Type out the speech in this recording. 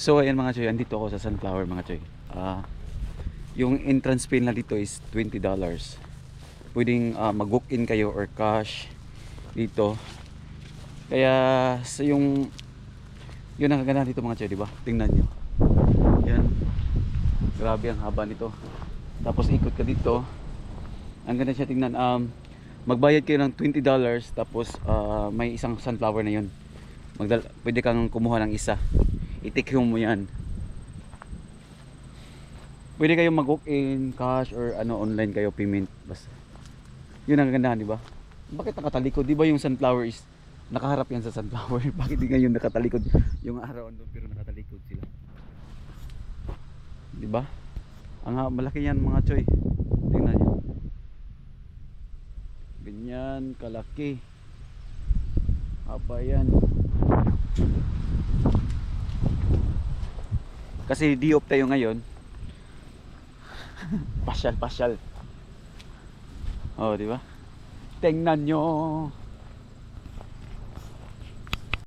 So ayan mga choy, andito ako sa Sunflower mga choy. Yung entrance fee na dito is $20. Pwedeng mag-walk-in kayo or cash dito. Kaya sa yung ang ganda dito mga choy, di ba? Tingnan nyo. Yan. Grabe ang haba nito. Tapos ikot ka dito. Ang ganda siya tingnan. Magbayad kayo ng $20 tapos may isang sunflower na yun. Pwede kang kumuha ng isa. I-take home mo yan. Pwede kayong mag-walk-in, cash, or online kayo payment. Basta. Yun ang kagandahan, di ba? Bakit nakatalikod? Di ba yung sunflower is nakaharap yan sa sunflower? Bakit di ngayon nakatalikod? Yung araw doon pero nakatalikod sila. Di ba? Malaki yan mga choy. Tingnan nyo. Ganyan, kalaki. Haba yan. Kasi di-off tayo ngayon. Pasyal. Oh, di ba? Tingnan nyo.